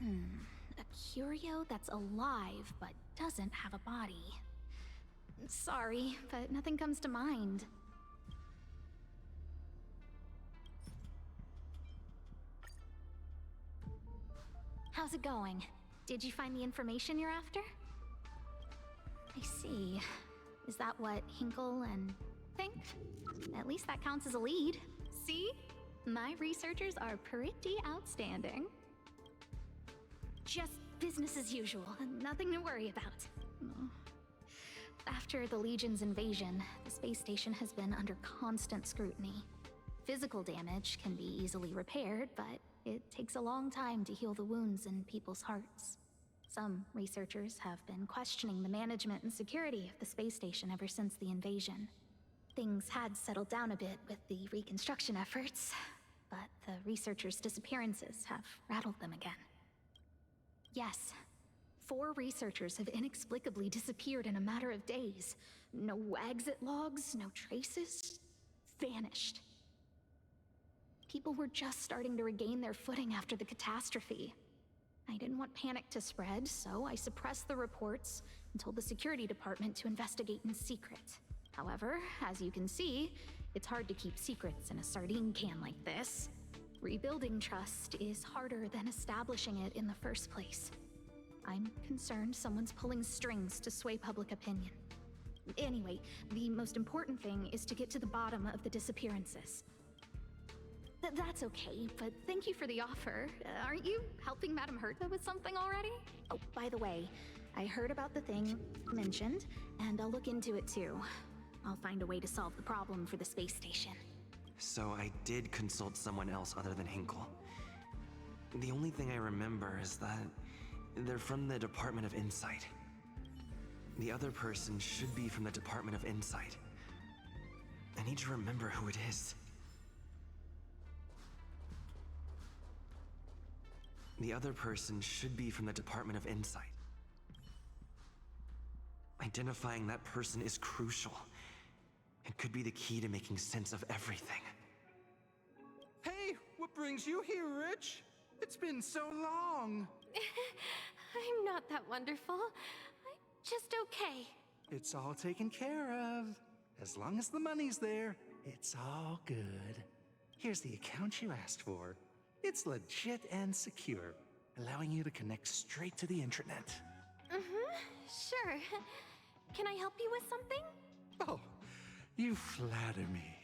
A curio that's alive but doesn't have a body. Sorry, but nothing comes to mind. How's it going? Did you find the information you're after? I see. Is that what Hinkle and think? At least that counts as a lead. See? My researchers are pretty outstanding. Just business as usual, nothing to worry about. After the Legion's invasion, the space station has been under constant scrutiny. Physical damage can be easily repaired, but it takes a long time to heal the wounds in people's hearts. Some researchers have been questioning the management and security of the space station ever since the invasion. Things had settled down a bit with the reconstruction efforts, but the researchers' disappearances have rattled them again. Yes, 4 researchers have inexplicably disappeared in a matter of days. No exit logs, no traces. Vanished. People were just starting to regain their footing after the catastrophe. I didn't want panic to spread, so I suppressed the reports and told the security department to investigate in secret. However, as you can see, it's hard to keep secrets in a sardine can like this. Rebuilding trust is harder than establishing it in the first place. I'm concerned someone's pulling strings to sway public opinion. Anyway, the most important thing is to get to the bottom of the disappearances. That's okay, but thank you for the offer. Aren't you helping Madame Herta with something already? Oh, by the way, I heard about the thing mentioned, and I'll look into it too. I'll find a way to solve the problem for the space station. So I did consult someone else other than Hinkle. The only thing I remember is that they're from the Department of Insight. The other person should be from the Department of Insight. I need to remember who it is. The other person should be from the Department of Insight. Identifying that person is crucial. It could be the key to making sense of everything. Hey, what brings you here, Rich? It's been so long. I'm not that wonderful. I'm just okay. It's all taken care of. As long as the money's there, it's all good. Here's the account you asked for. It's legit and secure, allowing you to connect straight to the intranet. Sure. Can I help you with something? Oh, you flatter me.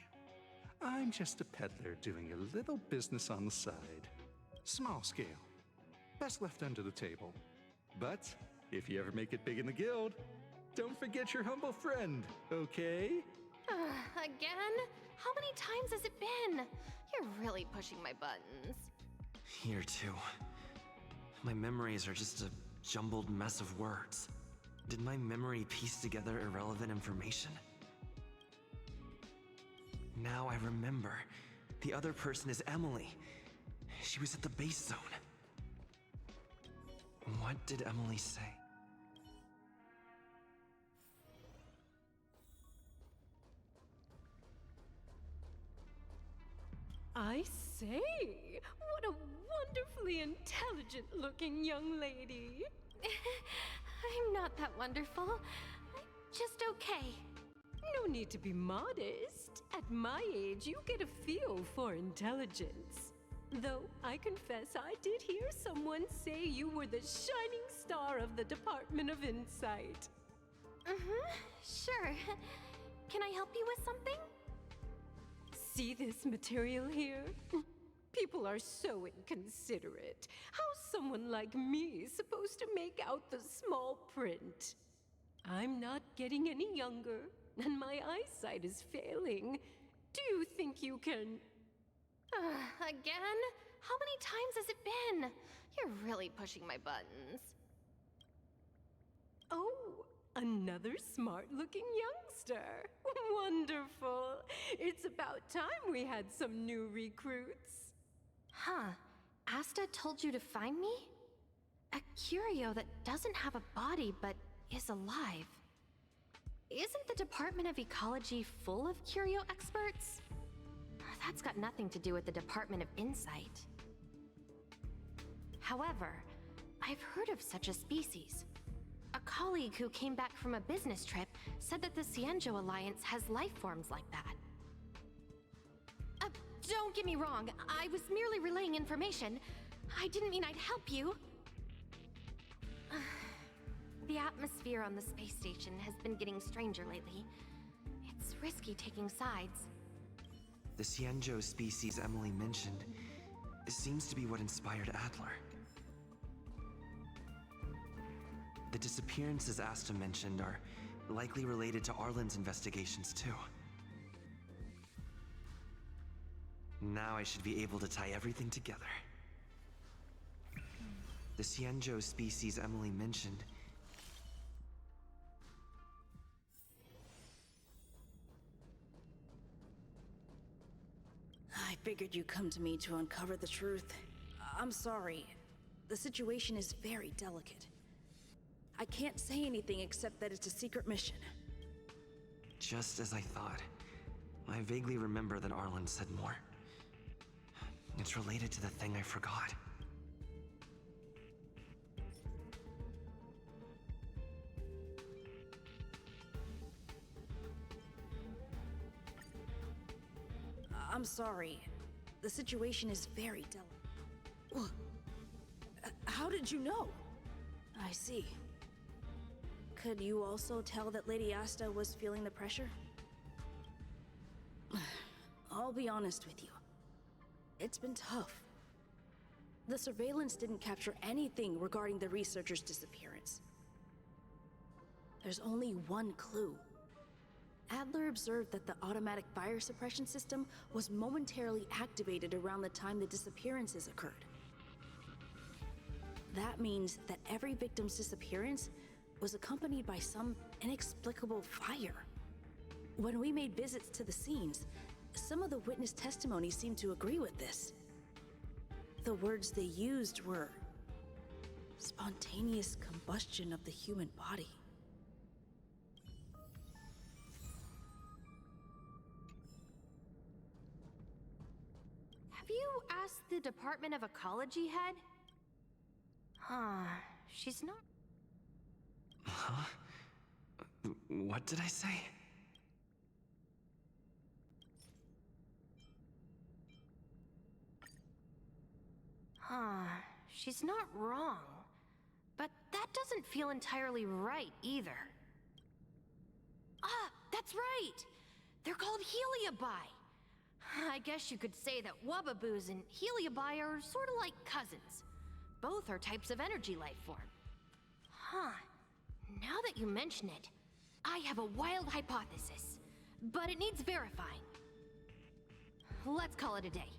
I'm just a peddler doing a little business on the side. Small scale. Best left under the table. But if you ever make it big in the guild, don't forget your humble friend, okay? Again? How many times has it been? You're really pushing my buttons. Here too. My memories are just a jumbled mess of words. Did my memory piece together irrelevant information? Now I remember. The other person is Emily. She was at the base zone. What did Emily say? I say, what a wonderfully intelligent-looking young lady. I'm not that wonderful. I'm just okay. No need to be modest. At my age, you get a feel for intelligence. Though I confess I did hear someone say you were the shining star of the Department of Insight. Sure. Can I help you with something? See this material here? People are so inconsiderate. How's someone like me supposed to make out the small print? I'm not getting any younger, and my eyesight is failing. Do you think you can... Again? How many times has it been? You're really pushing my buttons. Oh, another smart-looking youngster. Wonderful. It's about time we had some new recruits. Huh. Asta told you to find me? A curio that doesn't have a body but is alive. Isn't the Department of Ecology full of curio experts? That's got nothing to do with the Department of Insight. However, I've heard of such a species. A colleague who came back from a business trip said that the Cienjo Alliance has life forms like that. Don't get me wrong, I was merely relaying information. I didn't mean I'd help you. The atmosphere on the space station has been getting stranger lately. It's risky taking sides. The Cienjo species Emily mentioned seems to be what inspired Adler. The disappearances Asta mentioned are likely related to Arlen's investigations too. Now I should be able to tie everything together. The Cienjo species Emily mentioned. I figured you'd come to me to uncover the truth. I'm sorry. The situation is very delicate. I can't say anything except that it's a secret mission. Just as I thought. I vaguely remember that Arlen said more. It's related to the thing I forgot. I'm sorry. The situation is very delicate. How did you know? I see. Could you also tell that Lady Asta was feeling the pressure? I'll be honest with you. It's been tough. The surveillance didn't capture anything regarding the researcher's disappearance. There's only one clue. Adler observed that the automatic fire suppression system was momentarily activated around the time the disappearances occurred. That means that every victim's disappearance was accompanied by some inexplicable fire. When we made visits to the scenes, some of the witness testimony seemed to agree with this. The words they used were spontaneous combustion of the human body. Have you asked the Department of Ecology head? She's not... Huh? What did I say? She's not wrong. But that doesn't feel entirely right either. That's right! They're called Heliobi. I guess you could say that Wubbaboos and Heliobi are sort of like cousins. Both are types of energy life form. Now that you mention it, I have a wild hypothesis, but it needs verifying. Let's call it a day.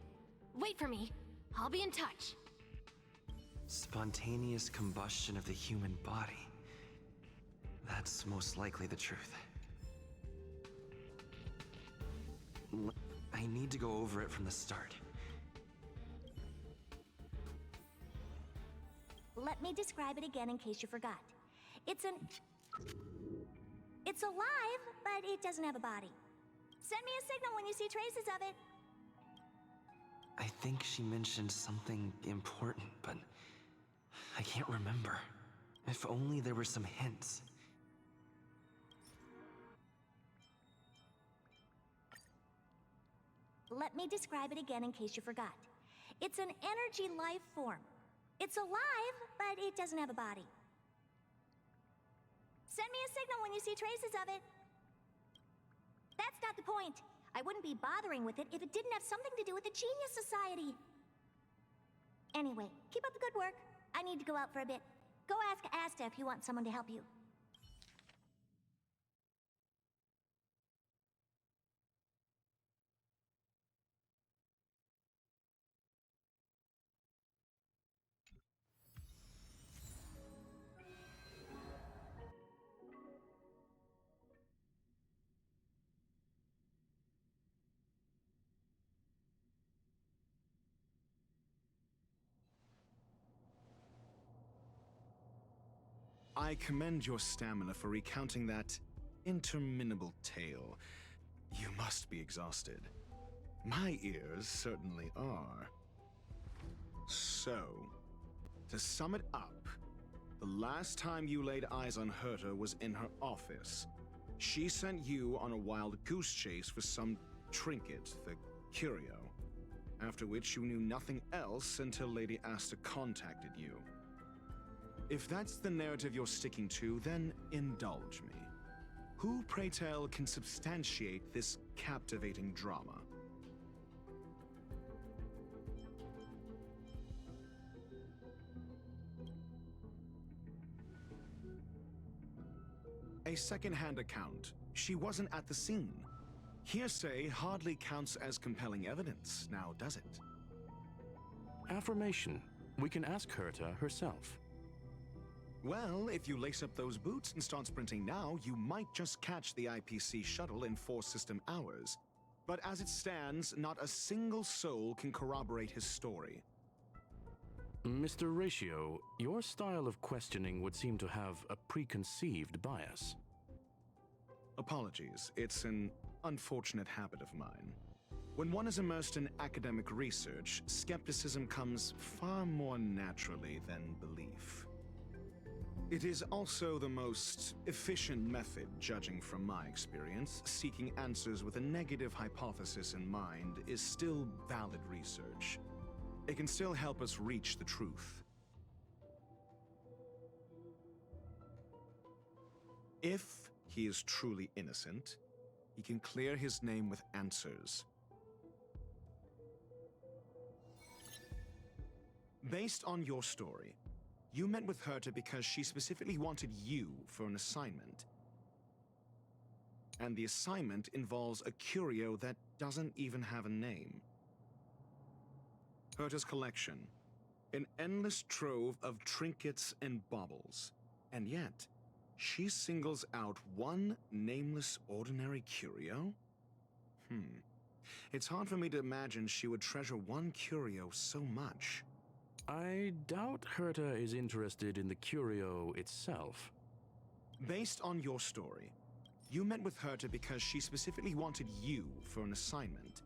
Wait for me. I'll be in touch. Spontaneous combustion of the human body. That's most likely the truth. I need to go over it from the start. Let me describe it again in case you forgot. It's alive, but it doesn't have a body. Send me a signal when you see traces of it. I think she mentioned something important, but I can't remember. If only there were some hints. Let me describe it again in case you forgot. It's an energy life form. It's alive, but it doesn't have a body. Send me a signal when you see traces of it. That's not the point. I wouldn't be bothering with it if it didn't have something to do with the Genius Society. Anyway, keep up the good work. I need to go out for a bit. Go ask Asta if you want someone to help you. I commend your stamina for recounting that interminable tale. You must be exhausted. My ears certainly are. So, To sum it up, the last time you laid eyes on Herta was in her office. She sent you on a wild goose chase for some trinket, the curio. After which you knew nothing else until Lady Asta contacted you. If that's the narrative you're sticking to, then indulge me. Who, pray tell, can substantiate this captivating drama? A second-hand account. She wasn't at the scene. Hearsay hardly counts as compelling evidence, now does it? Affirmation. We can ask Herta herself. Well, if you lace up those boots and start sprinting now, you might just catch the IPC shuttle in 4 system hours. But as it stands, not a single soul can corroborate his story. Mr. Ratio, your style of questioning would seem to have a preconceived bias. Apologies, it's an unfortunate habit of mine. When one is immersed in academic research, skepticism comes far more naturally than belief. It is also the most efficient method, judging from my experience. Seeking answers with a negative hypothesis in mind is still valid research. It can still help us reach the truth. If he is truly innocent, he can clear his name with answers. Based on your story, you met with Herta because she specifically wanted you for an assignment. And the assignment involves a curio that doesn't even have a name. Herta's collection. An endless trove of trinkets and baubles. And yet, she singles out one nameless ordinary curio? It's hard for me to imagine she would treasure one curio so much. I doubt Herta is interested in the curio itself. Based on your story, you met with Herta because she specifically wanted you for an assignment.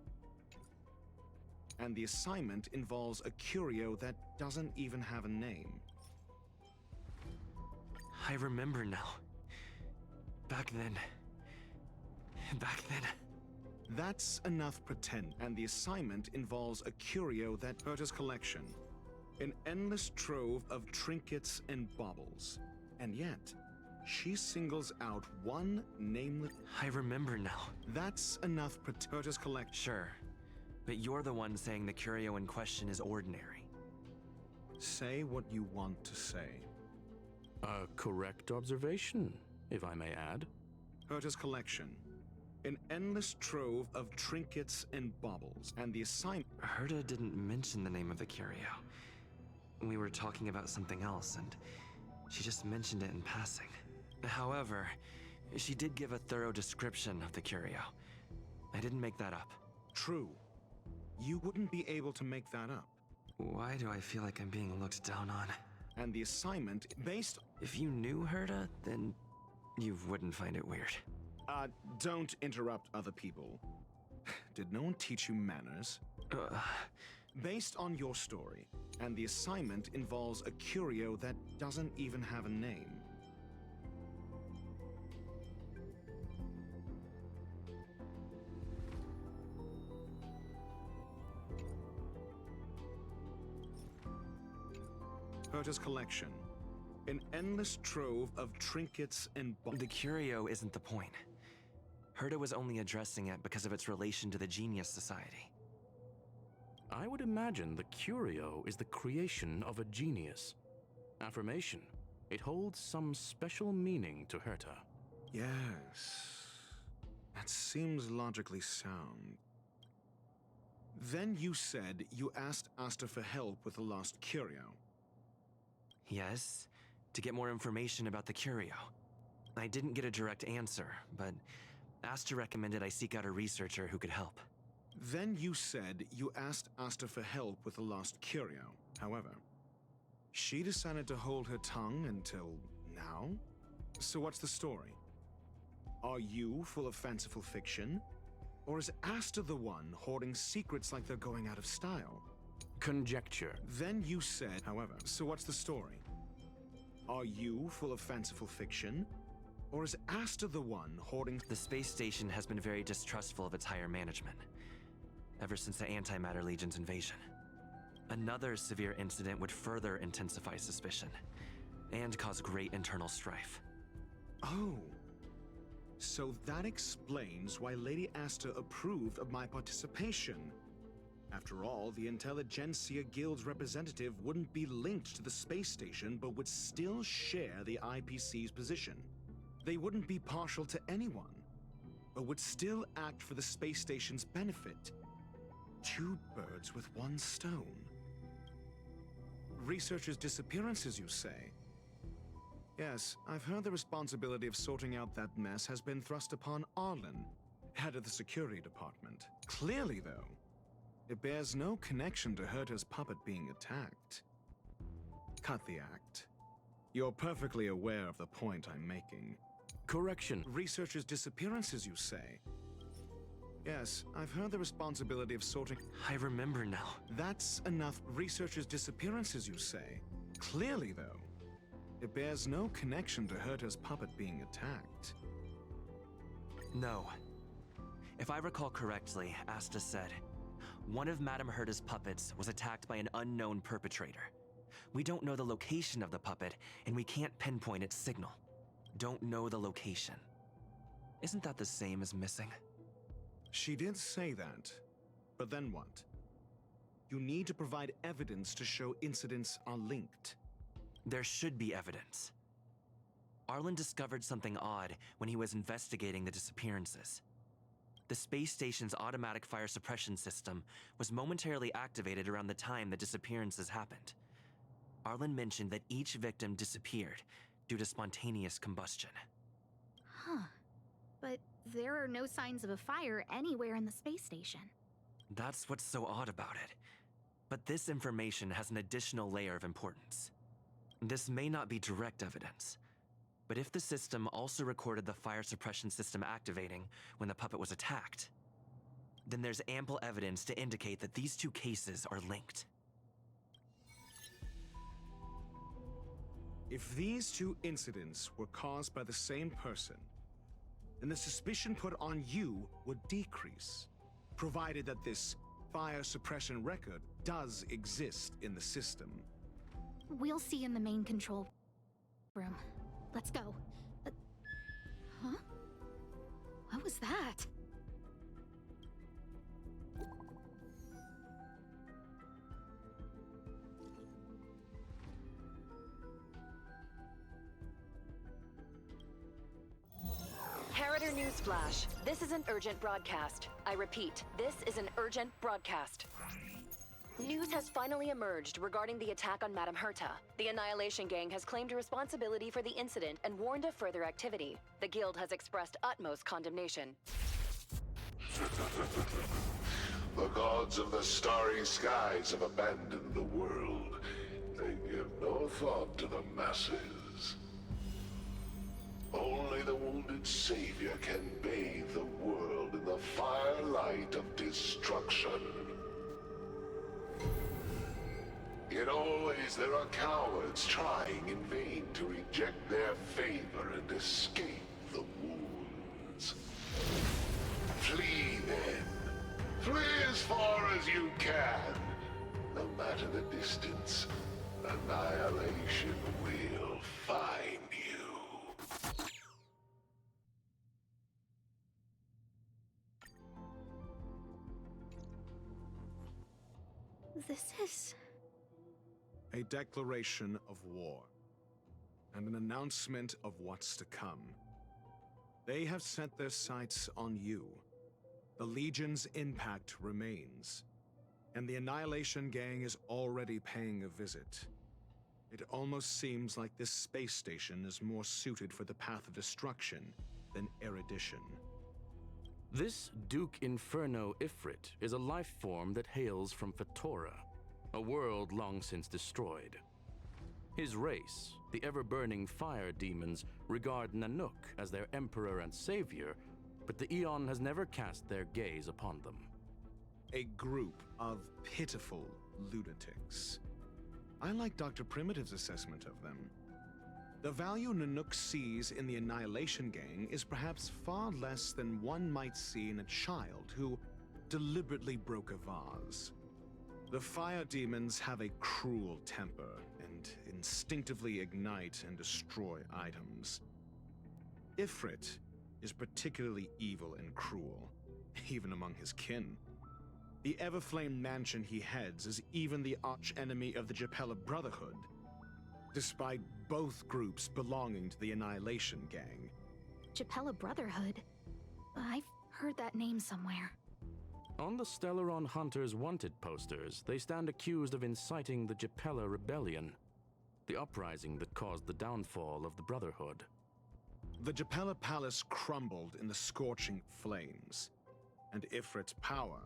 And the assignment involves a curio that doesn't even have a name. I remember now. Back then. That's enough pretend. And the assignment involves a curio that Herta's collection. An endless trove of trinkets and baubles. And yet, she singles out one nameless... I remember now. That's enough Herta's collection. Sure. But you're the one saying the curio in question is ordinary. Say what you want to say. A correct observation, if I may add. Herta's collection. An endless trove of trinkets and baubles. And the assignment... Herta didn't mention the name of the curio. We were talking about something else, and she just mentioned it in passing. However, she did give a thorough description of the curio. I didn't make that up. True. You wouldn't be able to make that up. Why do I feel like I'm being looked down on? And the assignment based... If you knew Herta, then you wouldn't find it weird. Don't interrupt other people. Did no one teach you manners? Based on your story, and the assignment involves a curio that doesn't even have a name. Herta's collection. An endless trove of trinkets and... The curio isn't the point. Herta was only addressing it because of its relation to the Genius Society. I would imagine the curio is the creation of a genius. Affirmation. It holds some special meaning to Herta. Yes. That seems logically sound. Then you said you asked Asta for help with the lost curio. Yes, to get more information about the curio. I didn't get a direct answer, but Asta recommended I seek out a researcher who could help. Then you said you asked Asta for help with the lost curio. However, she decided to hold her tongue until now? So what's the story? Are you full of fanciful fiction? Or is Asta the one hoarding secrets like they're going out of style? Conjecture. Then you said, however, so what's the story? Are you full of fanciful fiction? Or is Asta the one hoarding... The space station has been very distrustful of its higher management, ever since the Antimatter Legion's invasion. Another severe incident would further intensify suspicion, and cause great internal strife. Oh. So that explains why Lady Asta approved of my participation. After all, the Intelligentsia Guild's representative wouldn't be linked to the space station, but would still share the IPC's position. They wouldn't be partial to anyone, but would still act for the space station's benefit. Two birds with one stone. Researchers' disappearances, you say? Yes, I've heard the responsibility of sorting out that mess has been thrust upon Arlen, head of the security department. Clearly, though, it bears no connection to Herta's puppet being attacked. Cut the act. You're perfectly aware of the point I'm making. Correction. Researchers' disappearances, you say? Yes, I've heard the responsibility of sorting... I remember now. That's enough. Researchers' disappearances, you say? Clearly, though, it bears no connection to Herta's puppet being attacked. No. If I recall correctly, Asta said, one of Madame Herta's puppets was attacked by an unknown perpetrator. We don't know the location of the puppet, and we can't pinpoint its signal. Don't know the location. Isn't that the same as missing? She did say that, but then what? You need to provide evidence to show incidents are linked. There should be evidence. Arlen discovered something odd when he was investigating the disappearances. The space station's automatic fire suppression system was momentarily activated around the time the disappearances happened. Arlen mentioned that each victim disappeared due to spontaneous combustion. Huh. But there are no signs of a fire anywhere in the space station. That's what's so odd about it. But this information has an additional layer of importance. This may not be direct evidence, but if the system also recorded the fire suppression system activating when the puppet was attacked, then there's ample evidence to indicate that these two cases are linked. If these two incidents were caused by the same person, then the suspicion put on you would decrease, provided that this fire suppression record does exist in the system. We'll see in the main control room. Let's go. Huh? What was that? Harrider Newsflash. This is an urgent broadcast. I repeat, this is an urgent broadcast. News has finally emerged regarding the attack on Madame Herta. The Annihilation Gang has claimed responsibility for the incident and warned of further activity. The Guild has expressed utmost condemnation. The gods of the starry skies have abandoned the world. They give no thought to the masses. Only the wounded savior can bathe the world in the firelight of destruction. Yet always there are cowards trying in vain to reject their favor and escape the wounds. Flee then. Flee as far as you can. No matter the distance, annihilation will find you. This is... A declaration of war, and an announcement of what's to come. They have set their sights on you. The Legion's impact remains, and the Annihilation Gang is already paying a visit. It almost seems like this space station is more suited for the path of destruction than erudition. This Duke Inferno Ifrit is a life form that hails from Fatora, a world long since destroyed. His race, the ever-burning fire demons, regard Nanook as their emperor and savior, but the Eon has never cast their gaze upon them. A group of pitiful lunatics. I like Dr. Primitive's assessment of them. The value Nanook sees in the Annihilation Gang is perhaps far less than one might see in a child who deliberately broke a vase. The fire demons have a cruel temper and instinctively ignite and destroy items. Ifrit is particularly evil and cruel, even among his kin. The Everflame mansion he heads is even the arch-enemy of the Japella Brotherhood, despite both groups belonging to the Annihilation Gang. Japella Brotherhood? I've heard that name somewhere. On the Stellaron Hunters wanted posters, they stand accused of inciting the Japella Rebellion, the uprising that caused the downfall of the Brotherhood. The Japella Palace crumbled in the scorching flames, and Ifrit's power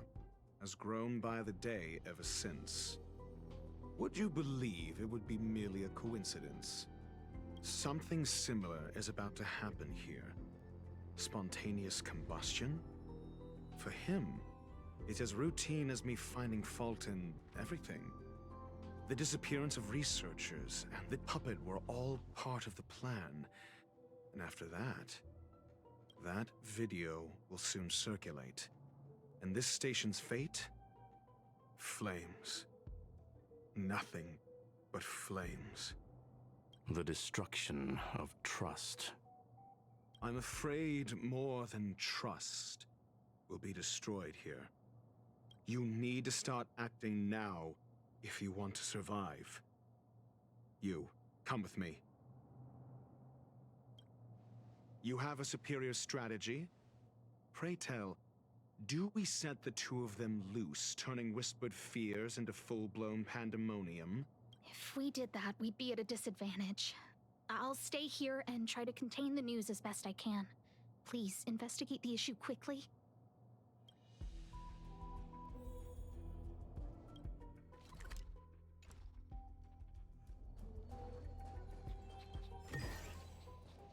has grown by the day ever since. Would you believe it would be merely a coincidence? Something similar is about to happen here. Spontaneous combustion? For him, it's as routine as me finding fault in everything. The disappearance of researchers and the puppet were all part of the plan. And after that video will soon circulate. And this station's fate? Flames. Nothing but flames. The destruction of trust. I'm afraid more than trust will be destroyed here. You need to start acting now if you want to survive. You, come with me. You have a superior strategy? Pray tell, do we set the two of them loose, turning whispered fears into full-blown pandemonium? If we did that, we'd be at a disadvantage. I'll stay here and try to contain the news as best I can. Please, investigate the issue quickly.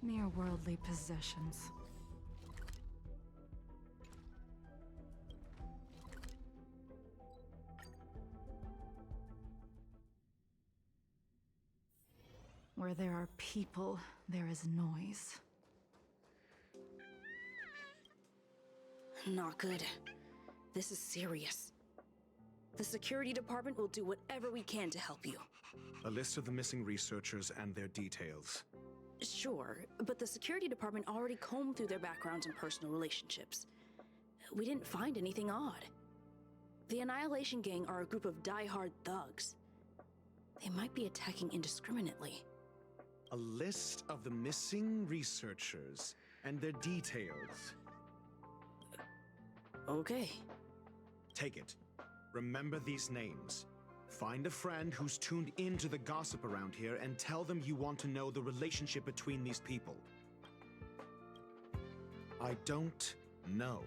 Mere worldly possessions. Where there are people, there is noise. Not good. This is serious. The security department will do whatever we can to help you. A list of the missing researchers and their details. Sure, but the security department already combed through their backgrounds and personal relationships. We didn't find anything odd. The Annihilation Gang are a group of die-hard thugs. They might be attacking indiscriminately. A list of the missing researchers and their details. Okay. Take it. Remember these names. Find a friend who's tuned into the gossip around here and tell them you want to know the relationship between these people. I don't know.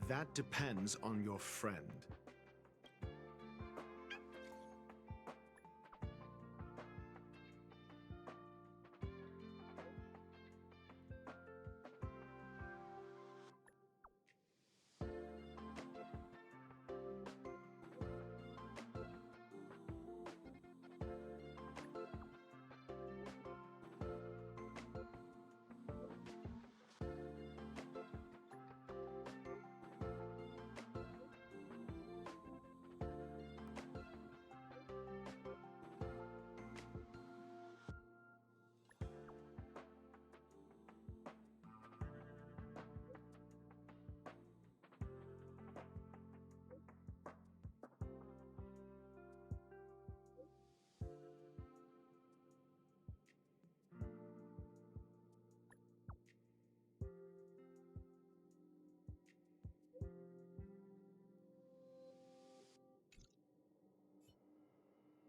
That depends on your friend.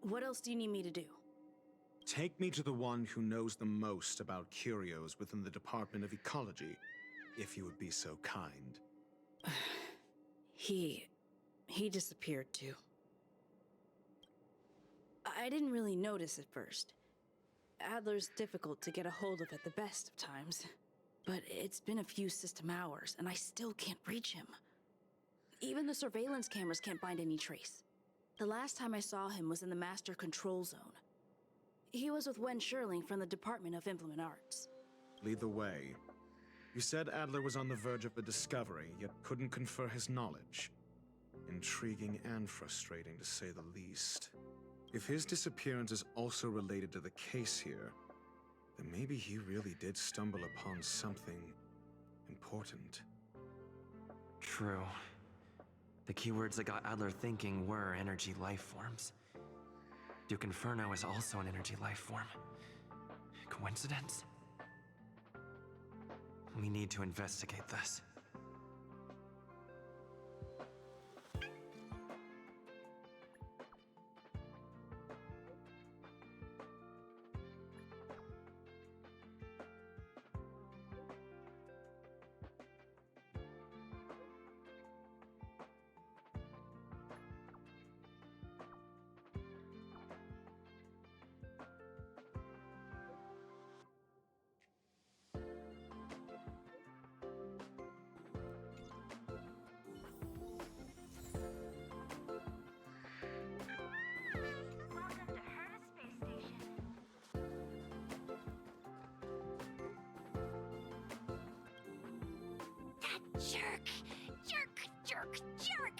What else do you need me to do? Take me to the one who knows the most about curios within the Department of Ecology, if you would be so kind. He disappeared too. I didn't really notice at first. Adler's difficult to get a hold of at the best of times. But it's been a few system hours, and I still can't reach him. Even the surveillance cameras can't find any trace. The last time I saw him was in the Master Control Zone. He was with Wen Sherling from the Department of Implement Arts. Lead the way. You said Adler was on the verge of a discovery, yet couldn't confer his knowledge. Intriguing and frustrating, to say the least. If his disappearance is also related to the case here, then maybe he really did stumble upon something important. True. The keywords that got Adler thinking were energy life forms. Duke Inferno is also an energy life form. Coincidence? We need to investigate this. Jerk! Jerk! Jerk! Jerk!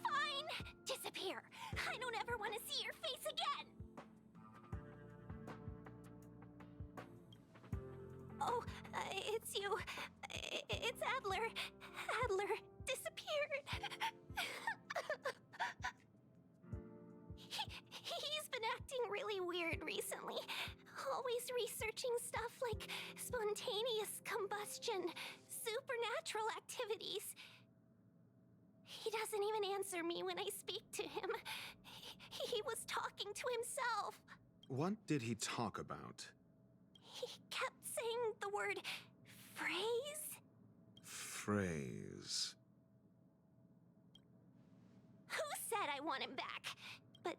Fine! Disappear! I don't ever want to see your face again! Oh, it's you. It's Adler. Adler disappeared. He's been acting really weird recently. Always researching stuff like spontaneous combustion, supernatural activities. He doesn't even answer me when I speak to him. He was talking to himself. What did he talk about? He kept saying the word phrase. Phrase. Who said I want him back? But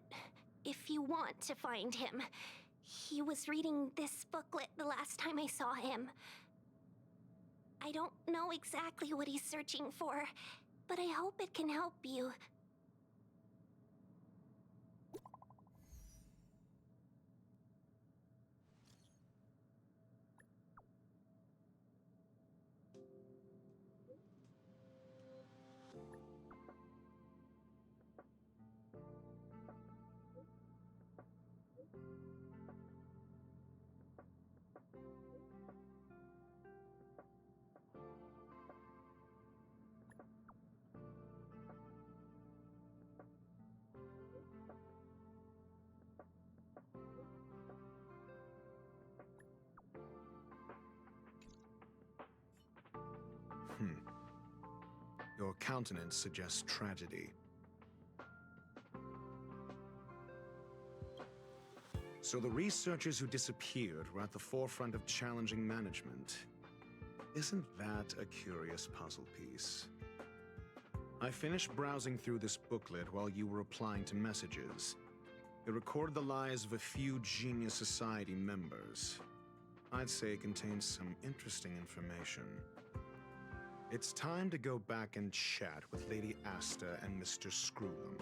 if you want to find him, he was reading this booklet the last time I saw him. I don't know exactly what he's searching for, but I hope it can help you. Your countenance suggests tragedy. So the researchers who disappeared were at the forefront of challenging management. Isn't that a curious puzzle piece? I finished browsing through this booklet while you were replying to messages. It recorded the lives of a few Genius Society members. I'd say it contains some interesting information. It's time to go back and chat with Lady Asta and Mr. Screwlam.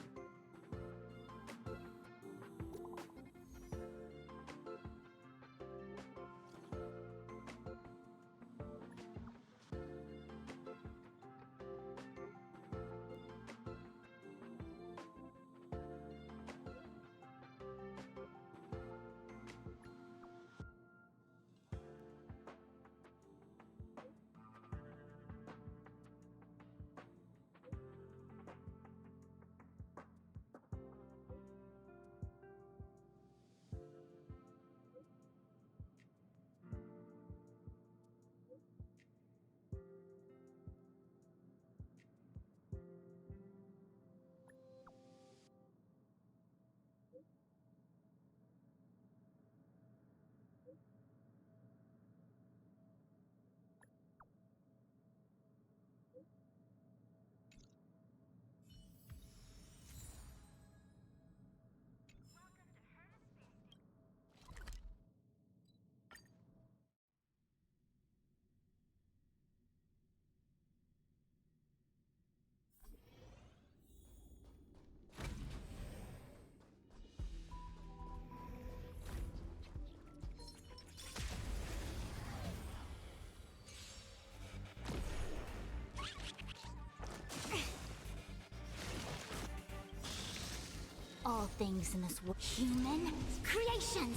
All things in this world. Human creations!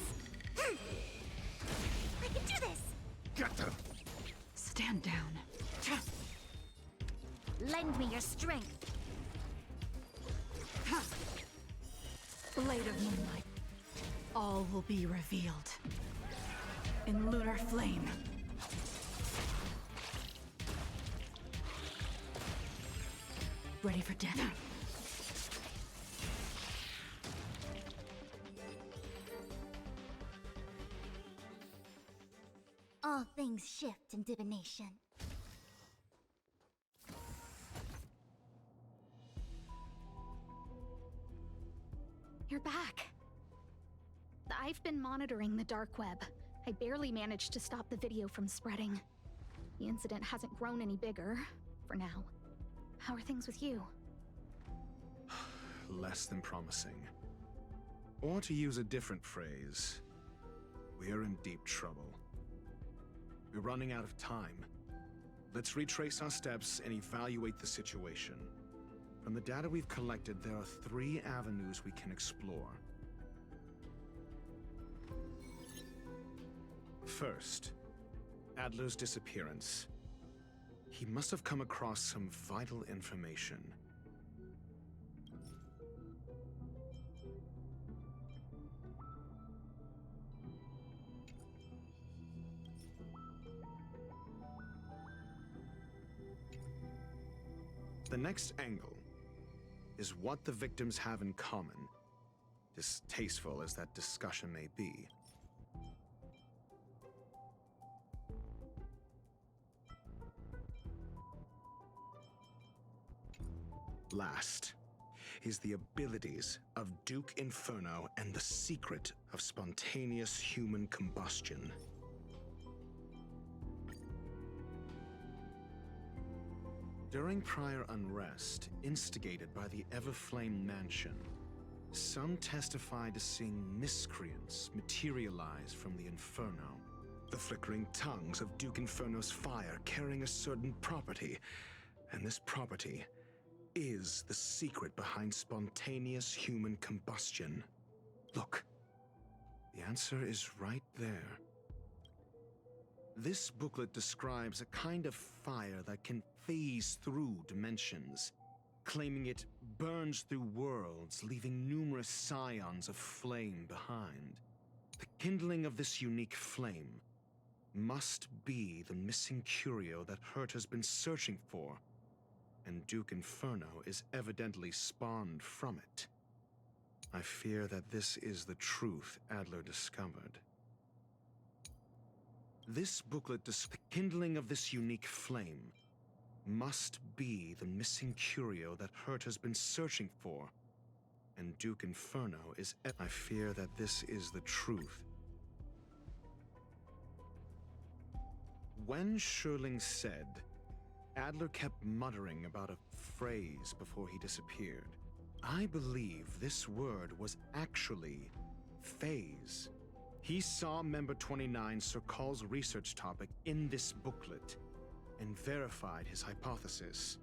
I can do this! Get them! Stand down. Lend me your strength. Blade of Moonlight. All will be revealed. In lunar flame. Ready for death. All things shift in divination. You're back. I've been monitoring the dark web. I barely managed to stop the video from spreading. The incident hasn't grown any bigger, for now. How are things with you? Less than promising. Or to use a different phrase, we're in deep trouble. We're running out of time. Let's retrace our steps and evaluate the situation. From the data we've collected, there are 3 avenues we can explore. First, Adler's disappearance. He must have come across some vital information. The next angle is what the victims have in common, distasteful as that discussion may be. Last is the abilities of Duke Inferno and the secret of spontaneous human combustion. During prior unrest, instigated by the Everflame Mansion, some testified to seeing miscreants materialize from the Inferno. The flickering tongues of Duke Inferno's fire carrying a certain property, and this property is the secret behind spontaneous human combustion. Look, the answer is right there. This booklet describes a kind of fire that can phase through dimensions, claiming it burns through worlds, leaving numerous scions of flame behind. The kindling of this unique flame must be the missing curio that Hurt has been searching for, and Duke Inferno is evidently spawned from it. I fear that this is the truth Adler discovered. This booklet the kindling of this unique flame must be the missing curio that Hurt has been searching for, and Duke Inferno is I fear that this is the truth. When Schurling said, Adler kept muttering about a phrase before he disappeared. I believe this word was actually phase. He saw Member 29 Sir Call's research topic in this booklet and verified his hypothesis.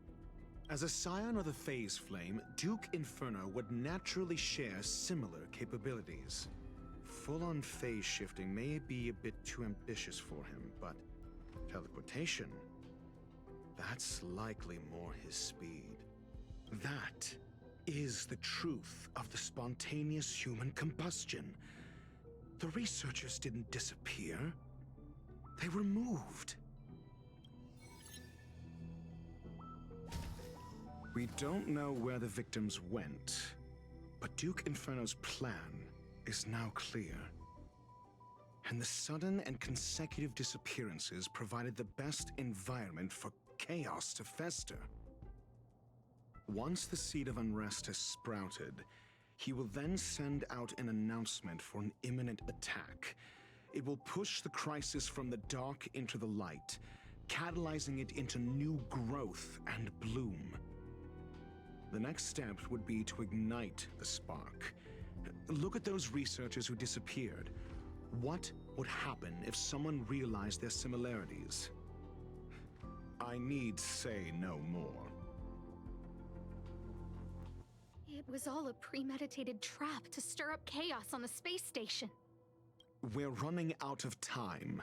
As a scion of the phase flame, Duke Inferno would naturally share similar capabilities. Full-on phase shifting may be a bit too ambitious for him, but teleportation, that's likely more his speed. That is the truth of the spontaneous human combustion. The researchers didn't disappear. They were moved. We don't know where the victims went, but Duke Inferno's plan is now clear. And the sudden and consecutive disappearances provided the best environment for chaos to fester. Once the seed of unrest has sprouted, he will then send out an announcement for an imminent attack. It will push the crisis from the dark into the light, catalyzing it into new growth and bloom. The next step would be to ignite the spark. Look at those researchers who disappeared. What would happen if someone realized their similarities? I need say no more. It was all a premeditated trap to stir up chaos on the space station. We're running out of time.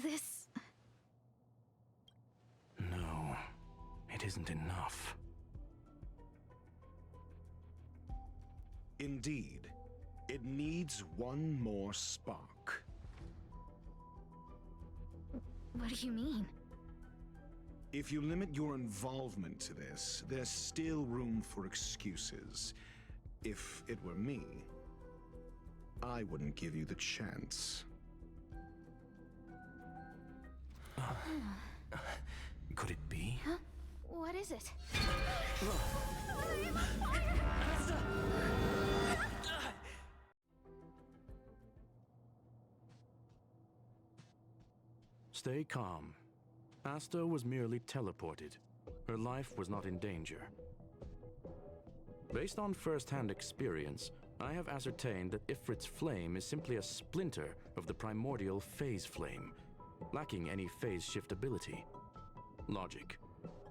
This... No, it isn't enough. Indeed, it needs one more spark. What do you mean? If you limit your involvement to this, there's still room for excuses. If it were me, I wouldn't give you the chance. Could it be? Huh? What is it? Stay calm. Asta was merely teleported. Her life was not in danger. Based on first-hand experience, I have ascertained that Ifrit's flame is simply a splinter of the primordial phase flame, lacking any phase shift ability. Logic.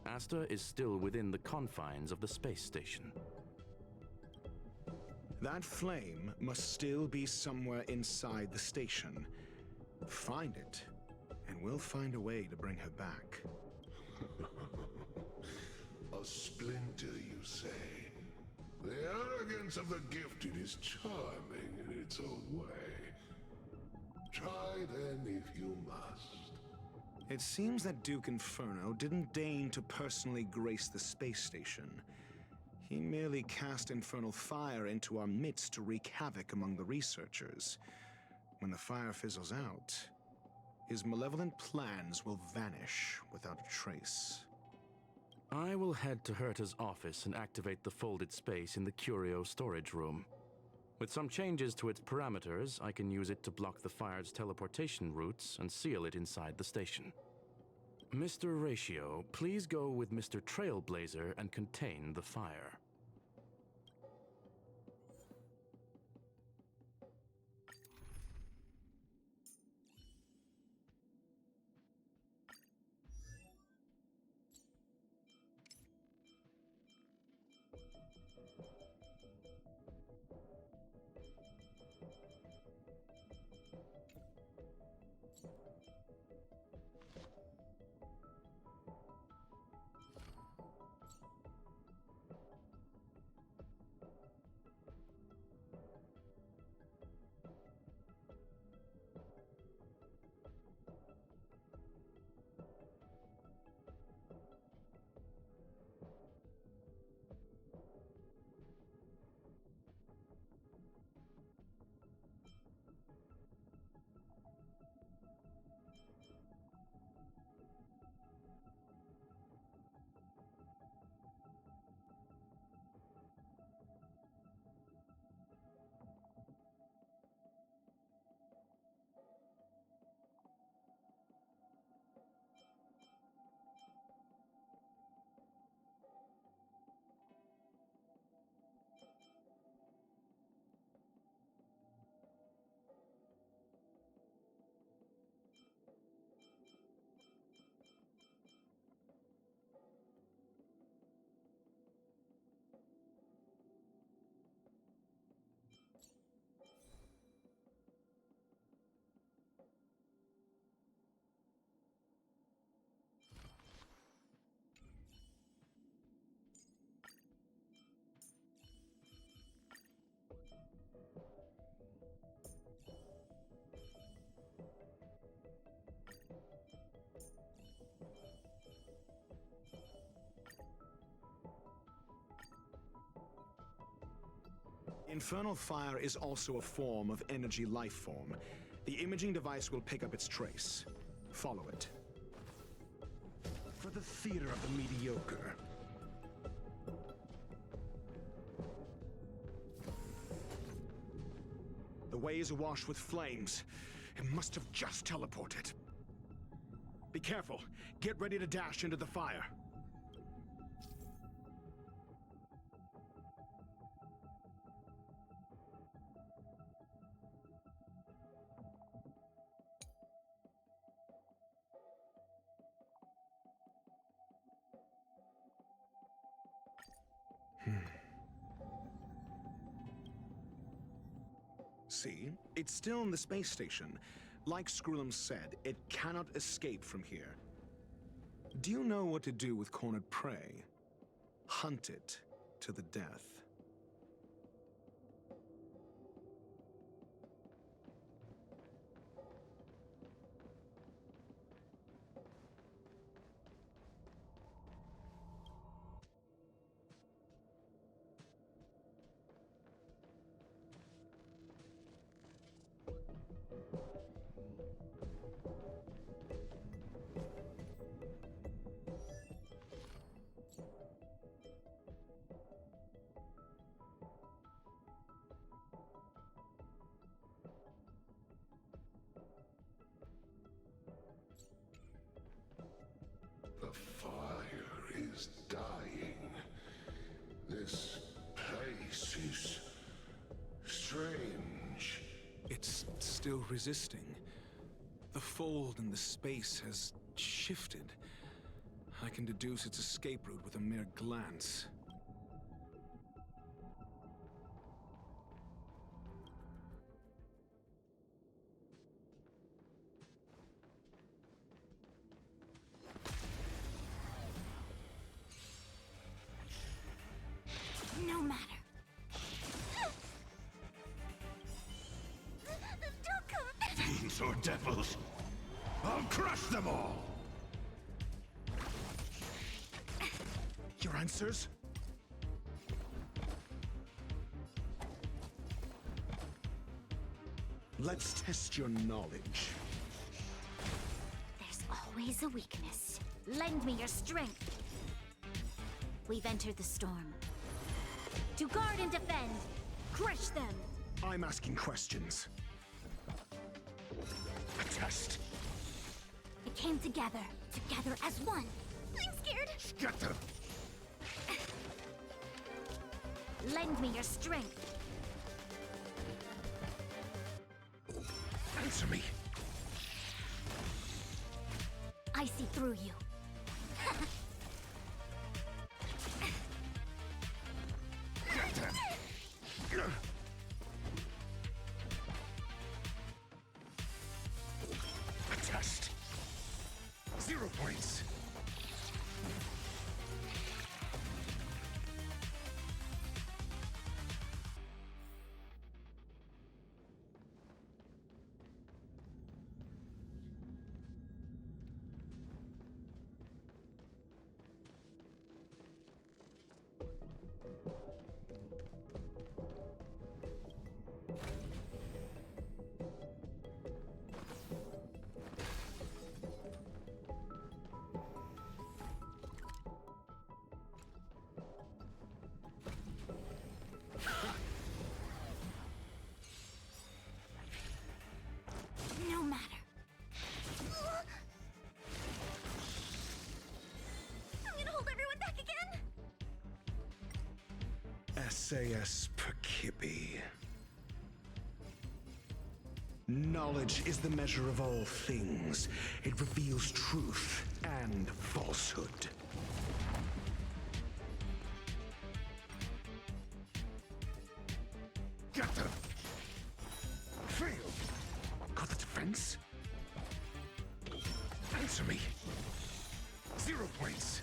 Asta is still within the confines of the space station. That flame must still be somewhere inside the station. Find it, and we'll find a way to bring her back. A splinter, you say? The arrogance of the gifted is charming in its own way. Try then if you must. It seems that Duke Inferno didn't deign to personally grace the space station. He merely cast infernal fire into our midst to wreak havoc among the researchers. When the fire fizzles out, his malevolent plans will vanish without a trace. I will head to Herta's office and activate the folded space in the curio storage room. With some changes to its parameters, I can use it to block the fire's teleportation routes and seal it inside the station. Mr. Ratio, please go with Mr. Trailblazer and contain the fire. Infernal fire is also a form of energy life form. The imaging device will pick up its trace. Follow it. For the theater of the mediocre. way is awash with flames. It must have just teleported. Be careful. Get ready to dash into the fire. See? It's still in the space station. Like Skrullum said, it cannot escape from here. Do you know what to do with cornered prey? Hunt it to the death. The fire is dying. This place is strange. It's still resisting. The fold in the space has shifted. I can deduce its escape route with a mere glance. No matter. Don't come. Fiends or devils, I'll crush them all! Your answers? Let's test your knowledge. There's always a weakness. Lend me your strength. We've entered the storm. To guard and defend. Crush them. I'm asking questions. A test. It came together as one. I'm scared. Get them! Lend me your strength. Answer me. I see through you. Get them! A test. 0 points. No matter. I'm gonna hold everyone back again. SAS Perkibi. Knowledge is the measure of all things. It reveals truth and falsehood. Get them! Fail. Got the defense? Answer me. 0 points.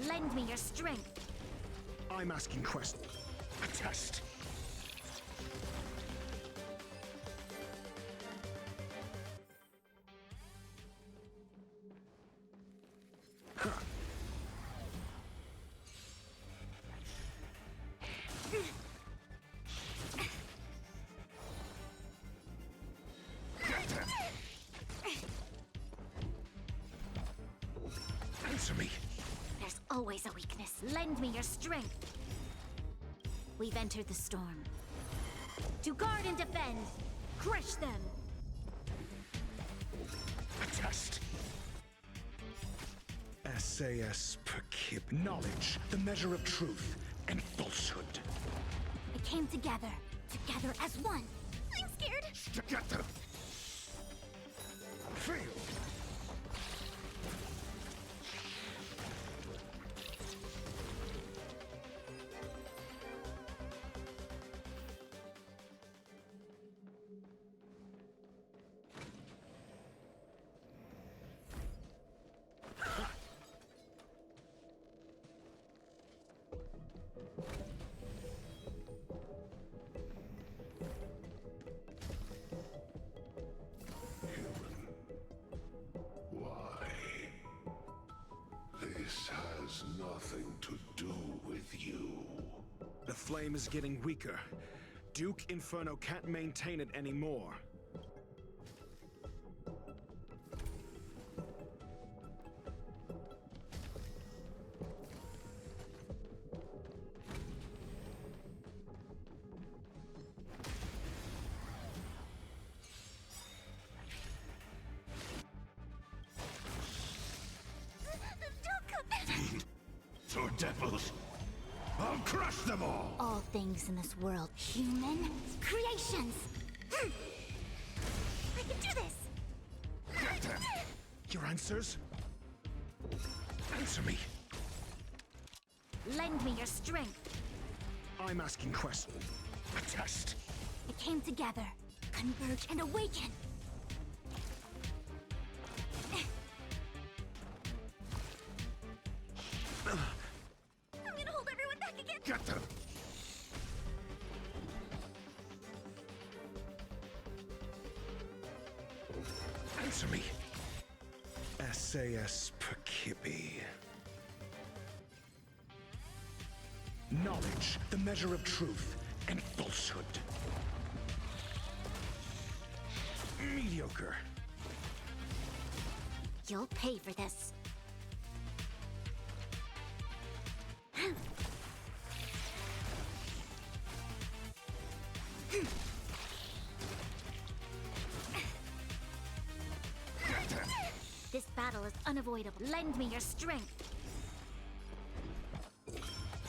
Lend me your strength. I'm asking questions. A test. Huh. Answer me. There's always a weakness. Lend me your strength. We've entered the storm. To guard and defend! Crush them! Attest. SAS per kib. Knowledge, the measure of truth and falsehood. We came together as one. I'm scared. Together. Fail. This has nothing to do with you. The flame is getting weaker. Duke Inferno can't maintain it anymore. So devils, I'll crush them all! All things in this world, human creations! I can do this! Get them! Your answers? Answer me! Lend me your strength. I'm asking questions. Attest. We came together, converge and awaken. I'm gonna hold everyone back again. Get them! Answer me. SAS per kibby. Knowledge, the measure of truth and falsehood. Mediocre. You'll pay for this. This battle is unavoidable. Lend me your strength.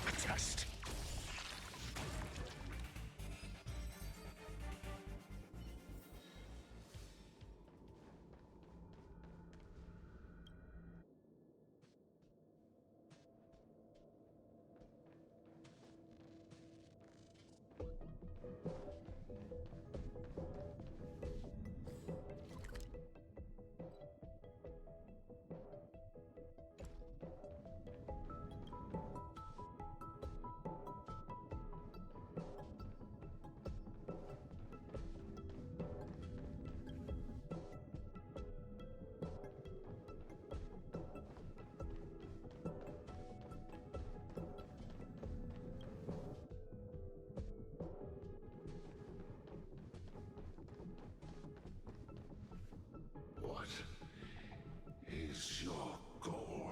Attest. What is your goal?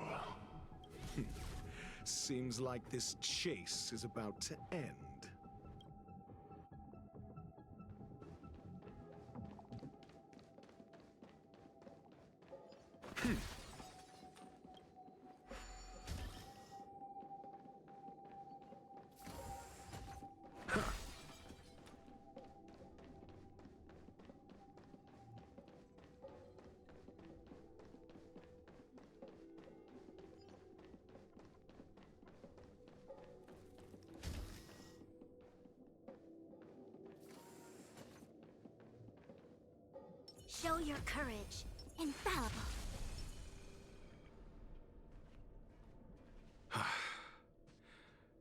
Seems like this chase is about to end. Show your courage. Infallible.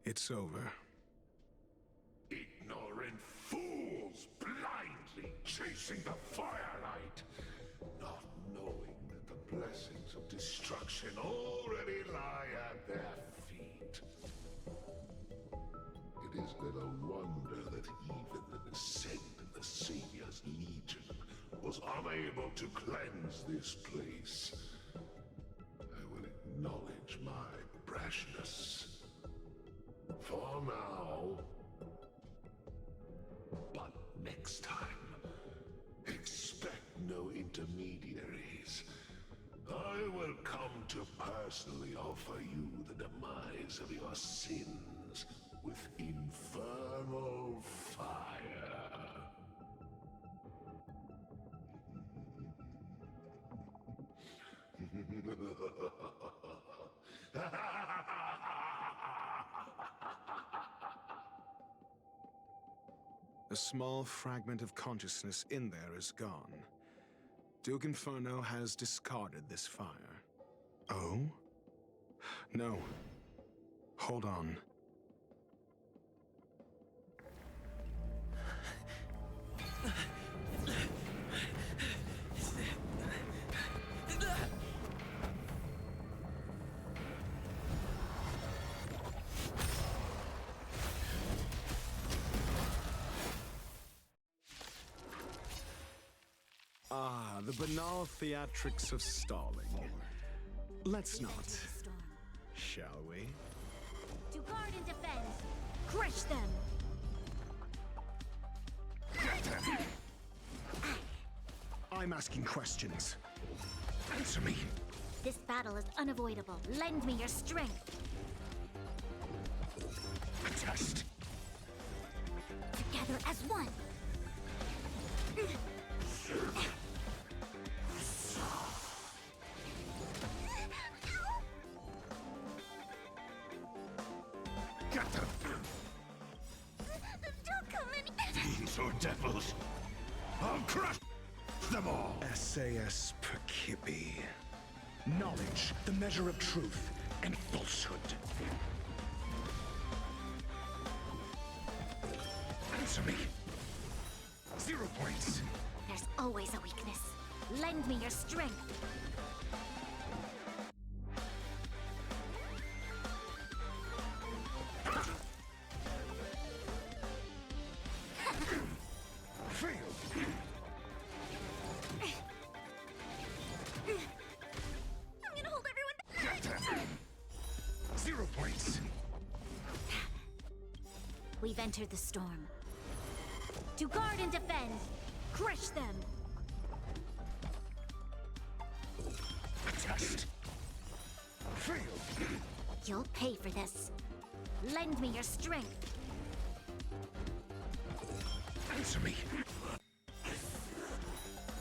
It's over. Ignorant fools blindly chasing the firelight, not knowing that the blessings of destruction already lie at their feet. It is little wonder that even the descent of the Savior's Legion was unable to cleanse this place. I will acknowledge my brashness. For now, personally offer you the demise of your sins with infernal fire. A small fragment of consciousness in there is gone. Duke Inferno has discarded this fire. Oh? No. Hold on. Ah, the banal theatrics of stalling. Let's not, shall we? To guard and defend. Crush them! I'm asking questions. Answer me. This battle is unavoidable. Lend me your strength. A test. Together as one. Get them! Don't come in. Fiends or devils! I'll crush them all! SAS Percipi. Knowledge, the measure of truth and falsehood. Answer me. 0 points. There's always a weakness. Lend me your strength. Fail. I'm gonna hold everyone back. 0 points. We've entered the storm. To guard and defend. Crush them. A test. Fail. You'll pay for this. Lend me your strength. Answer me.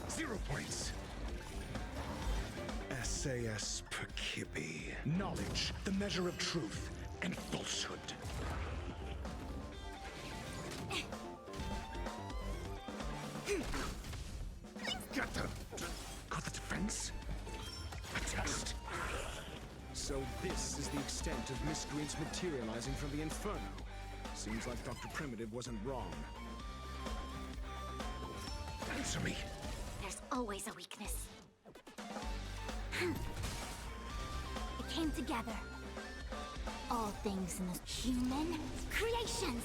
0 points. SAS Percipi. Knowledge, the measure of truth and falsehood. Get them! Got the defense? A test. So this is the extent of miscreants materializing from the Inferno. Seems like Dr. Primitive wasn't wrong. Answer me. There's always a weakness. It came together. All things in this human creations.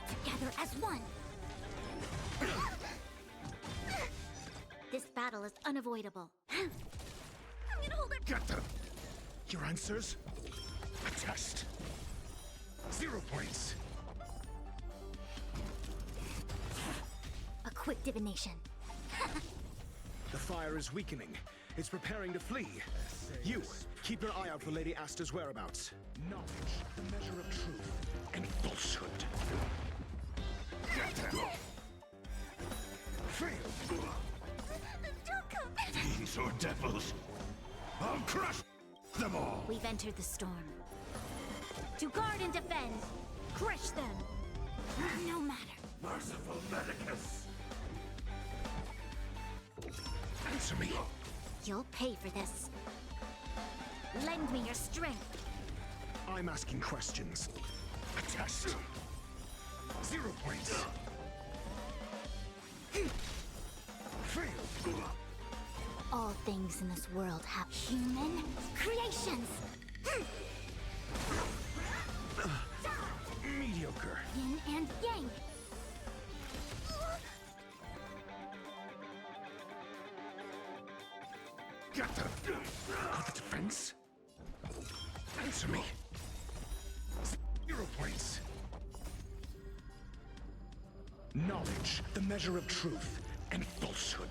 Together as one. This battle is unavoidable. I'm gonna hold it. Get them! Your answers? A test. 0 points. A quick divination. The fire is weakening. It's preparing to flee. You, keep your eye out for Lady Asta's whereabouts. Knowledge, the measure of truth and falsehood. Get them! Fail! Don't come back. Fiends or devils! I'll crush them all! We've entered the storm. To guard and defend. Crush them. No matter. Merciful Medicus! Answer me. You'll pay for this. Lend me your strength. I'm asking questions. A test. 0 points. Fail. All things in this world have human creations. Mediocre. Yin and yang. Get them. Got the defense? Answer me. 0 points. Knowledge, the measure of truth and falsehood.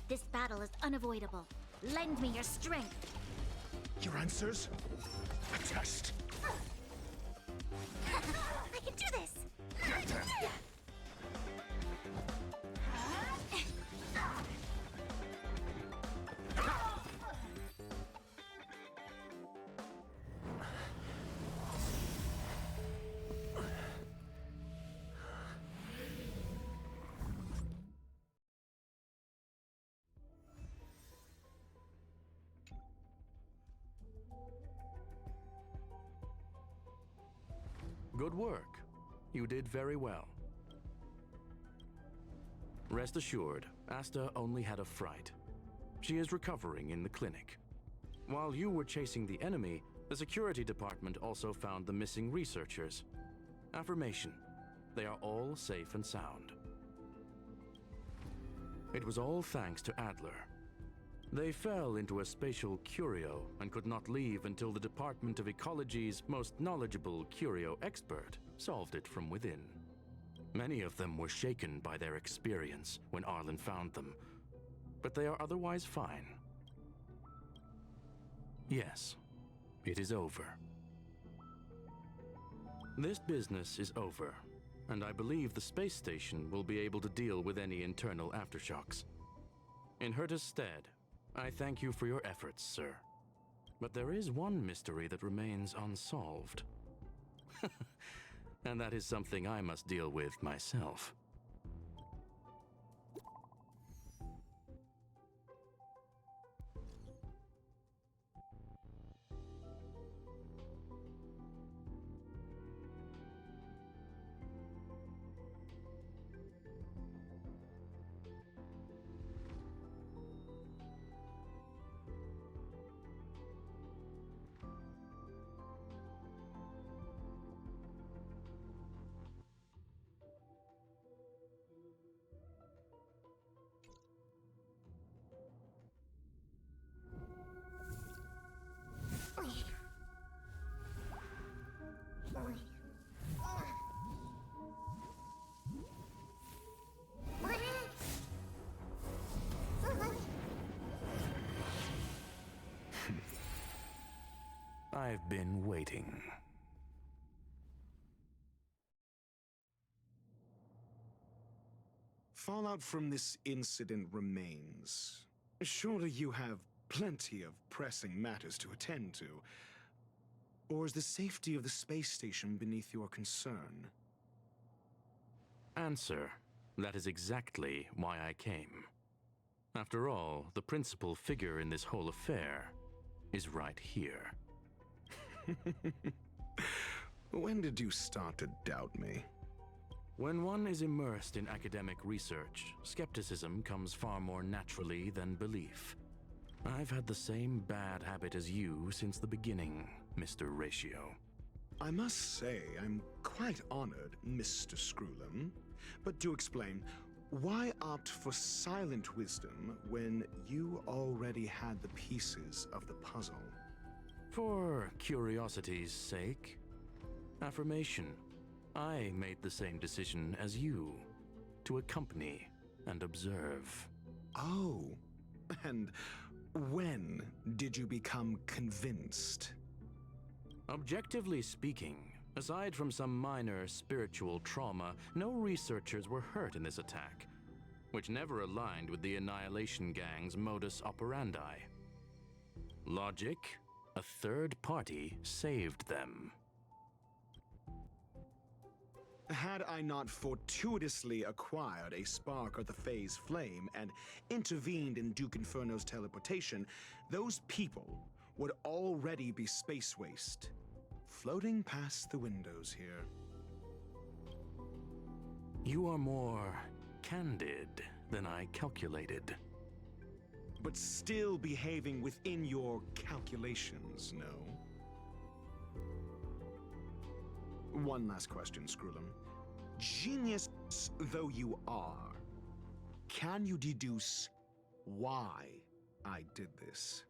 This battle is unavoidable. Lend me your strength. Your answers? A test. I can do this! Good work. You did very well. Rest assured, Asta only had a fright. She is recovering in the clinic. While you were chasing the enemy, the security department also found the missing researchers. Affirmation. They are all safe and sound. It was all thanks to Adler. They fell into a spatial curio and could not leave until the Department of Ecology's most knowledgeable curio expert solved it from within. Many of them were shaken by their experience when Arlen found them, but they are otherwise fine. Yes, it is over. This business is over, and I believe the space station will be able to deal with any internal aftershocks. In Herta's stead, I thank you for your efforts, sir. But there is one mystery that remains unsolved. And that is something I must deal with myself. I've been waiting. Fallout from this incident remains. Surely you have plenty of pressing matters to attend to. Or is the safety of the space station beneath your concern? Answer. That is exactly why I came. After all, the principal figure in this whole affair is right here. When did you start to doubt me? When one is immersed in academic research, skepticism comes far more naturally than belief. I've had the same bad habit as you since the beginning, Mr. Ratio. I must say, I'm quite honored, Mr. Screwlum. But do explain, why opt for silent wisdom when you already had the pieces of the puzzle? For curiosity's sake. Affirmation. I made the same decision as you, to accompany and observe. Oh, and when did you become convinced? Objectively speaking, aside from some minor spiritual trauma, no researchers were hurt in this attack, which never aligned with the Annihilation Gang's modus operandi. Logic, a third party saved them. Had I not fortuitously acquired a spark of the phase flame and intervened in Duke Inferno's teleportation, those people would already be space waste, floating past the windows here. You are more candid than I calculated. But still behaving within your calculations, no? One last question, Screwlum. Genius though you are, can you deduce why I did this?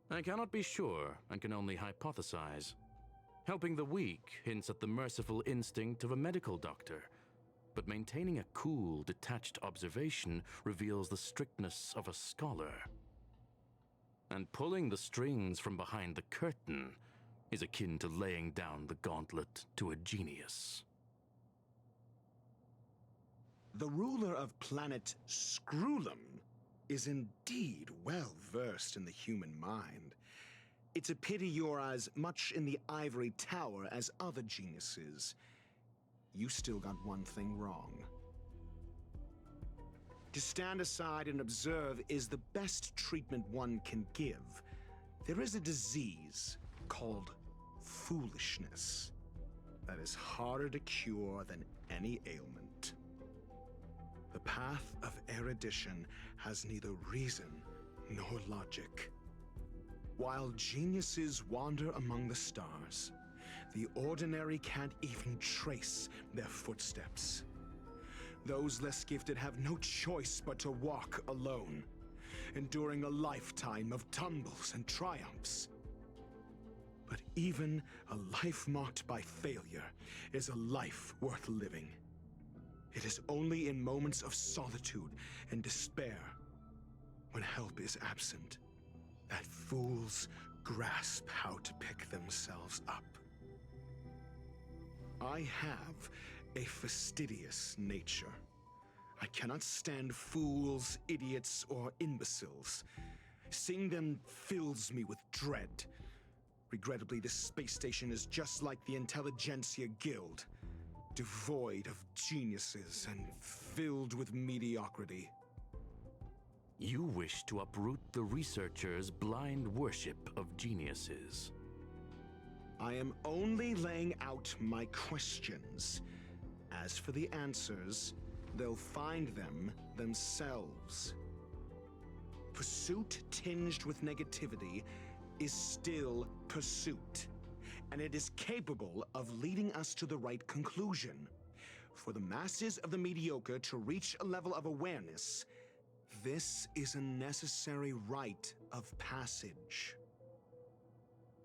I cannot be sure and can only hypothesize. Helping the weak hints at the merciful instinct of a medical doctor, but maintaining a cool, detached observation reveals the strictness of a scholar. And pulling the strings from behind the curtain is akin to laying down the gauntlet to a genius. The ruler of planet Screwlum is indeed well versed in the human mind. It's a pity you're as much in the ivory tower as other geniuses. You still got one thing wrong. To stand aside and observe is the best treatment one can give. There is a disease called foolishness that is harder to cure than any ailment. The path of erudition has neither reason nor logic. While geniuses wander among the stars, the ordinary can't even trace their footsteps. Those less gifted have no choice but to walk alone, enduring a lifetime of tumbles and triumphs. But even a life marked by failure is a life worth living. It is only in moments of solitude and despair, when help is absent, that fools grasp how to pick themselves up. I have a fastidious nature. I cannot stand fools, idiots, or imbeciles. Seeing them fills me with dread. Regrettably, this space station is just like the Intelligentsia Guild, devoid of geniuses and filled with mediocrity. You wish to uproot the researchers' blind worship of geniuses. I am only laying out my questions. As for the answers, they'll find them themselves. Pursuit tinged with negativity is still pursuit, and it is capable of leading us to the right conclusion. For the masses of the mediocre to reach a level of awareness, this is a necessary rite of passage.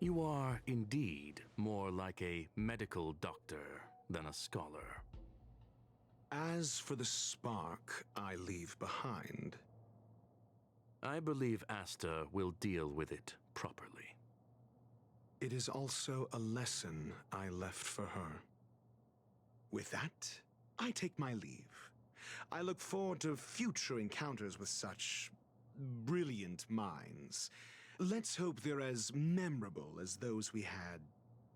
You are indeed more like a medical doctor than a scholar. As for the spark I leave behind, I believe Asta will deal with it properly. it is also a lesson I left for her. With that, I take my leave. I look forward to future encounters with such brilliant minds. Let's hope they're as memorable as those we had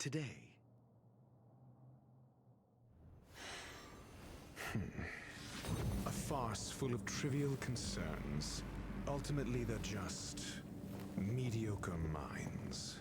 today. A farce full of trivial concerns. Ultimately, they're just mediocre minds.